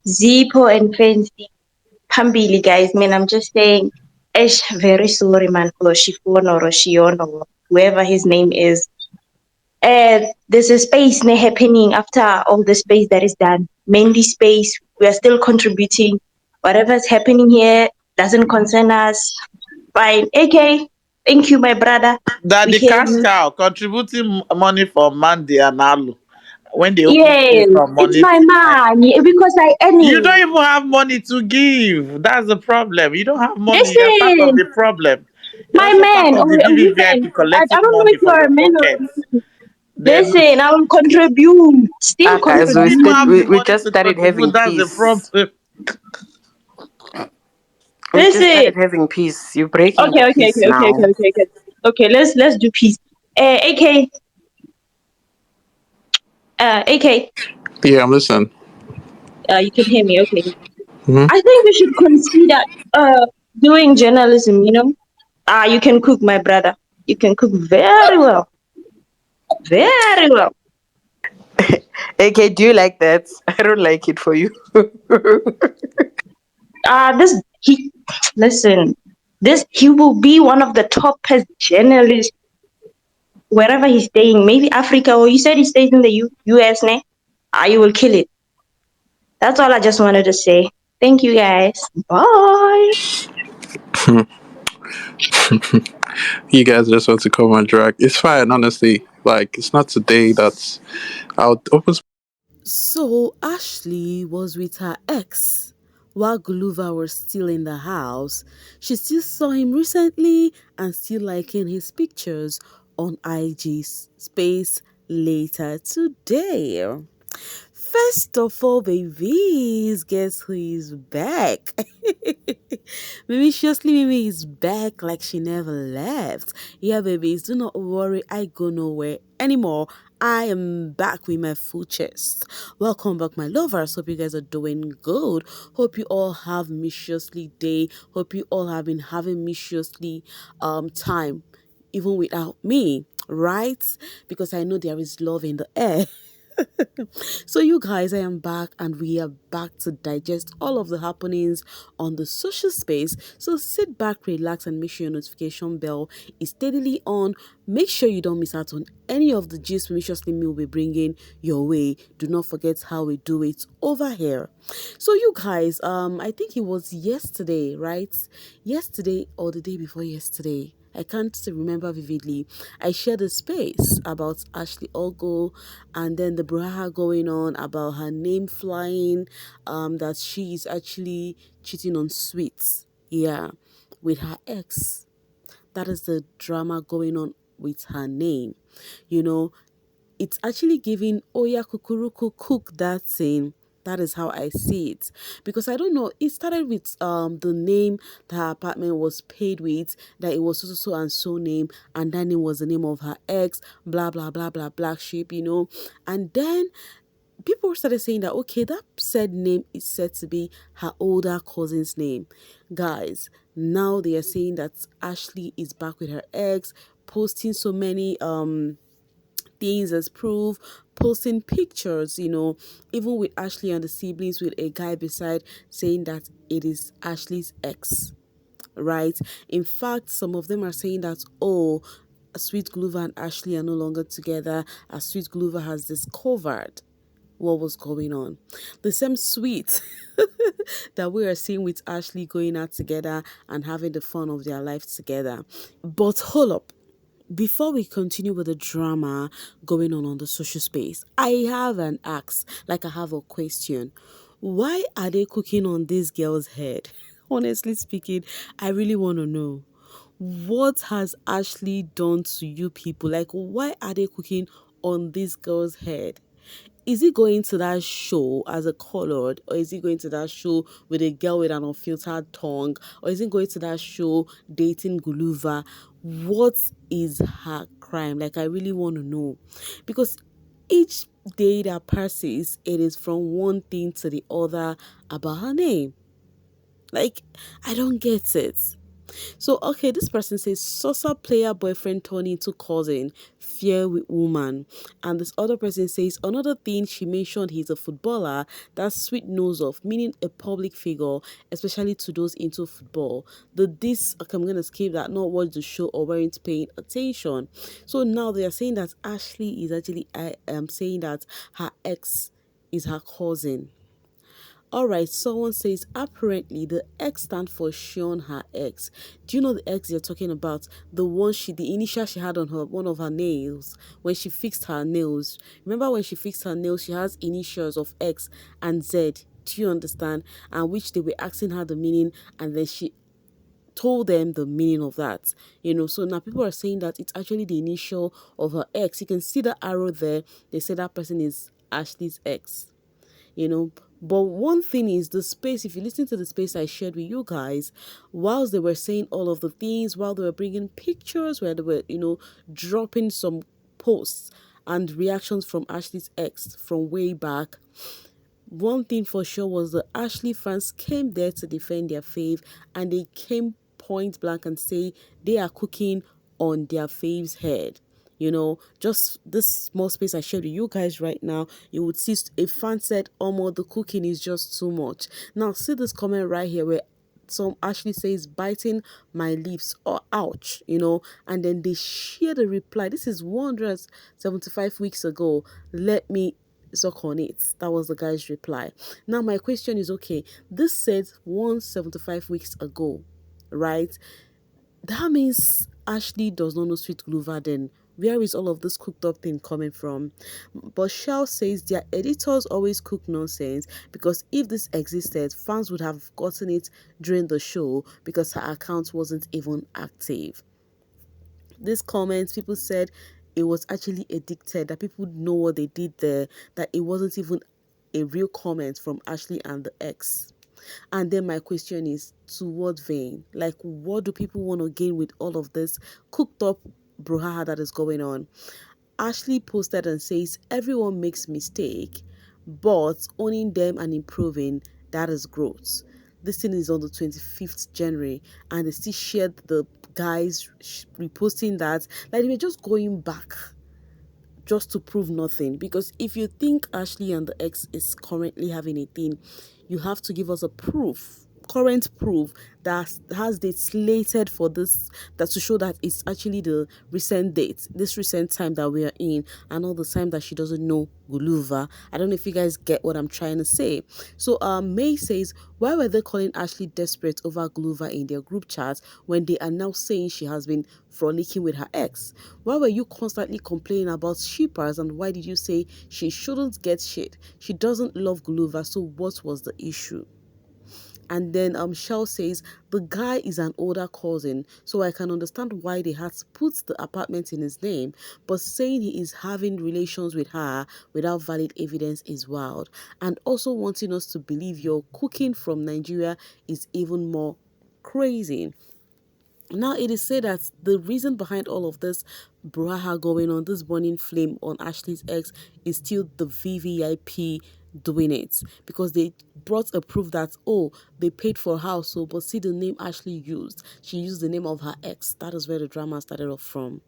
Zippo and Fancy. Pambili, guys. Man, I'm just saying. Ish, very sorry, man, for Shifon or Shion or whoever his name is. There's a space happening after all the space that is done. Mainly space. We are still contributing. Whatever's happening here doesn't concern us. Fine. AK, thank you, my brother. That We the hear cash you. cow contributing money for Mandy and Alu when they open Yes, space for it's money my tonight. money because I earn You don't it. even have money to give. That's the problem. You don't have money. You're part of Listen, the problem. You're my also part man of or the woman. VVVIP I collecting don't know money if you for are your a man or a pockets. woman. Then Listen, I will contribute. Still Ah, guys, you we don't contribute. st- have we, the we money just to started contribute. having That's the peace. problem. We just Listen. started having peace. You're breaking the Okay, okay, peace okay, okay, okay, now. okay, okay. Okay, let's do peace. AK, AK. Yeah, I'm listening. You can hear me. Okay. Hmm. I think we should consider doing journalism. You can cook, my brother. You can cook very well, very well. AK, do you like that? I don't like it for you. This he listen. This he will be one of the toppest journalists wherever he's staying. Maybe Africa, or you said he stays in the US, ne? You will kill it. That's all I just wanted to say. Thank you, guys. Bye. You guys just want to come and drag. It's fine, honestly. Like, it's not today that's I'll open. So Ashley was with her ex while Guluva was still in the house. She still saw him recently and still liking his pictures on IG space later today. First of all, babies, guess who is back? Mimi is back like she never left. Yeah, babies, do not worry, I go nowhere anymore. I am back with my full chest. Welcome back, my lovers. Hope you guys are doing good. Hope you all have missiously day. Hope you all have been having missiously time, even without me, right? Because I know there is love in the air. So, you guys, I am back and we are back to digest all of the happenings on the social space. So, sit back, relax, and make sure your notification bell is steadily on. Make sure you don't miss out on any of the gist Maliciously Me will be bringing your way. Do not forget how we do it over here. So, you guys, I think it was yesterday, right? Yesterday or the day before yesterday. I can't still remember vividly. I shared a space about Ashley Ogo and then the brouhaha going on about her name flying, that she is actually cheating on Sweets. Yeah, with her ex. That is the drama going on with her name. You know, it's actually giving Oya Kukuruku cook that thing. That is how I see it. Because I don't know, it started with the name that her apartment was paid with, that it was so and so name, and that name was the name of her ex, blah blah blah blah black sheep. And then people started saying that okay, that said name is said to be her older cousin's name. Guys, now they are saying that Ashley is back with her ex, posting so many things as proof, posting pictures, even with Ashley and the siblings with a guy beside saying that it is Ashley's ex, right? In fact, some of them are saying that, oh, Sweet Glover and Ashley are no longer together, as Sweet Glover has discovered what was going on. The same Sweet that we are seeing with Ashley going out together and having the fun of their life together. But hold up, before we continue with the drama going on the social space, I have an ask, like I have a question. Why are they cooking on this girl's head? Honestly speaking, I really want to know. What has Ashley done to you people? Like, why are they cooking on this girl's head? Is he going to that show as a colored, or is he going to that show with a girl with an unfiltered tongue, or is he going to that show dating Guluva? What is her crime? Like, I really want to know, because each day that passes, it is from one thing to the other about her name. Like, I don't get it. So, okay, this person says Sosa player boyfriend turning into cousin, fear with woman. And this other person says another thing she mentioned, he's a footballer, that's sweet nose off, meaning a public figure, especially to those into football. Okay, I'm going to skip that, not watch the show or weren't paying attention. So now they are saying that Ashley is actually, I am saying that her ex is her cousin. All right, someone says apparently the X stand for Sean, her ex. Do you know the ex you're talking about? The initial she had on her one of her nails when she fixed her nails. Remember when she fixed her nails, she has initials of X and Z. Do you understand? And which they were asking her the meaning, and then she told them the meaning of that. So now people are saying that it's actually the initial of her ex. You can see the arrow there. They say that person is Ashley's ex you know. But one thing is the space, if you listen to the space I shared with you guys, whilst they were saying all of the things, while they were bringing pictures, where they were, dropping some posts and reactions from Ashley's ex from way back, one thing for sure was the Ashley fans came there to defend their fave, and they came point blank and say they are cooking on their fave's head. Just this small space I shared with you guys right now, you would see a fan said, "Omo, the cooking is just too much." Now, see this comment right here where some actually says biting my lips or ouch, and then they share the reply. This is 175 weeks ago. Let me suck on it. That was the guy's reply. Now, my question is, okay, this said 175 weeks ago, right? That means Ashley does not know Sweet Glover then. Where is all of this cooked up thing coming from? But Shao says their editors always cook nonsense, because if this existed, fans would have gotten it during the show because her account wasn't even active. These comments, people said it was actually addicted, that people know what they did there, that it wasn't even a real comment from Ashley and the ex. And then my question is, to what vein? Like, what do people want to gain with all of this cooked up brouhaha that is going on? Ashley posted and says, everyone makes mistake, but owning them and improving, that is growth. This thing is on the 25th January, and they still shared the guys reposting that. Like, they were just going back just to prove nothing. Because if you think Ashley and the ex is currently having a thing, you have to give us a current proof that has date slated for this, that to show that it's actually the recent date, this recent time that we are in, and all the time that she doesn't know Guluva. I don't know if you guys get what I'm trying to say. So May says, why were they calling Ashley desperate over Guluva in their group chat when they are now saying she has been frolicking with her ex? Why were you constantly complaining about shippers, and why did you say she shouldn't get shit? She doesn't love Guluva, so what was the issue? And then Shell says the guy is an older cousin, so I can understand why they had to put the apartment in his name, but saying he is having relations with her without valid evidence is wild. And also wanting us to believe your cooking from Nigeria is even more crazy. Now, it is said that the reason behind all of this brouhaha going on, this burning flame on Ashley's ex, is still the VVIP doing it, because they brought a proof that, oh, they paid for her house, so but see the name Ashley used. She used the name of her ex. That is where the drama started off from.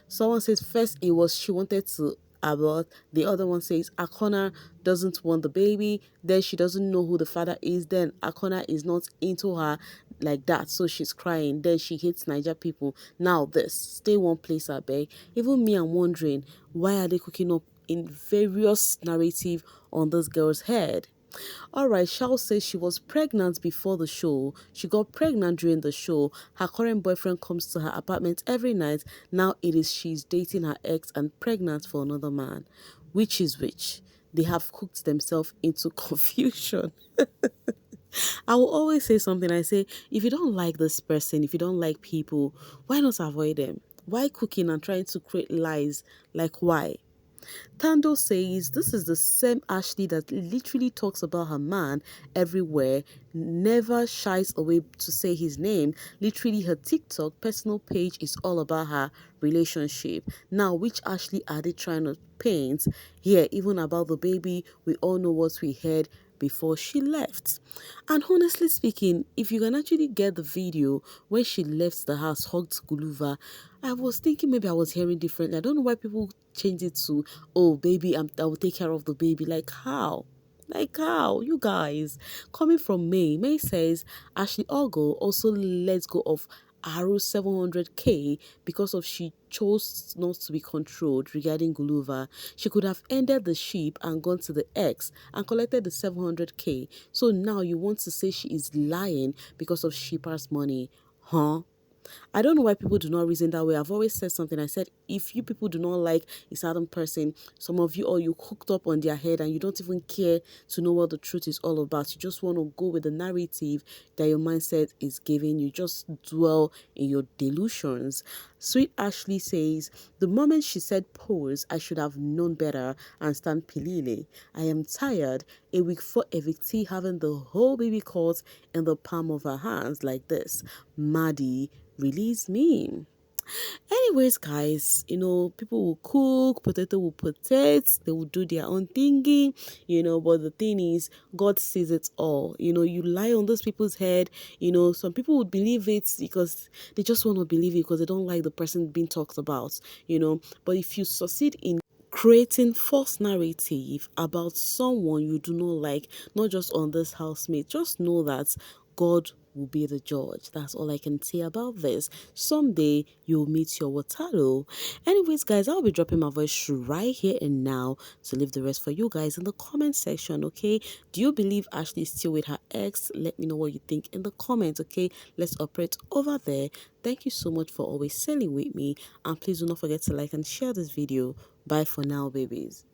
Someone says first it was she wanted to abort, the other one says Akona doesn't want the baby, then she doesn't know who the father is, then Akona is not into her like that, so she's crying, then she hates Niger people. Now this, stay one place, I beg. Even me, I'm wondering, why are they cooking up in various narrative on this girl's head? Alright, Shao says she was pregnant before the show. She got pregnant during the show. Her current boyfriend comes to her apartment every night. Now it is she's dating her ex and pregnant for another man. Which is which? They have cooked themselves into confusion. I will always say something. I say, if you don't like this person, if you don't like people, why not avoid them? Why cooking and trying to create lies? Like, why? Tando says this is the same Ashley that literally talks about her man everywhere, never shies away to say his name. Literally, her TikTok personal page is all about her relationship. Now, which Ashley are they trying to paint? Here, even about the baby, we all know what we heard before she left. And honestly speaking, if you can actually get the video when she left the house, hugged Guluva, I was thinking maybe I was hearing differently. I don't know why people change it to, oh, baby, I will take care of the baby. Like, how? Like how? You guys. Coming from May. May says Ashley Ogo also lets go of Aru 700k because of she chose not to be controlled regarding Guluva. She could have ended the ship and gone to the ex and collected the 700k. So now you want to say she is lying because of shipper's money. Huh? I don't know why people do not reason that way. I've always said something. I said, if you people do not like a certain person, some of you, or you hooked up on their head and you don't even care to know what the truth is all about. You just want to go with the narrative that your mindset is giving. You just dwell in your delusions. Sweet Ashley says, the moment she said pose, I should have known better and stand pilile. I am tired. A week for evictee having the whole baby caught in the palm of her hands like this. Maddie, release me. Anyways, guys, people will cook, potato will potato, they will do their own thinking, but the thing is, God sees it all. You lie on those people's head, some people would believe it because they just want to believe it because they don't like the person being talked about, but if you succeed in creating false narrative about someone you do not like, not just on this housemate, just know that God will be the judge. That's all I can say about this. Someday you'll meet your Waterloo. Anyways, guys, I'll be dropping my voice right here and now to leave the rest for you guys in the comment section, okay? Do you believe Ashley is still with her ex? Let me know what you think in the comments, okay? Let's operate over there. Thank you so much for always sailing with me, and please do not forget to like and share this video. Bye for now, babies.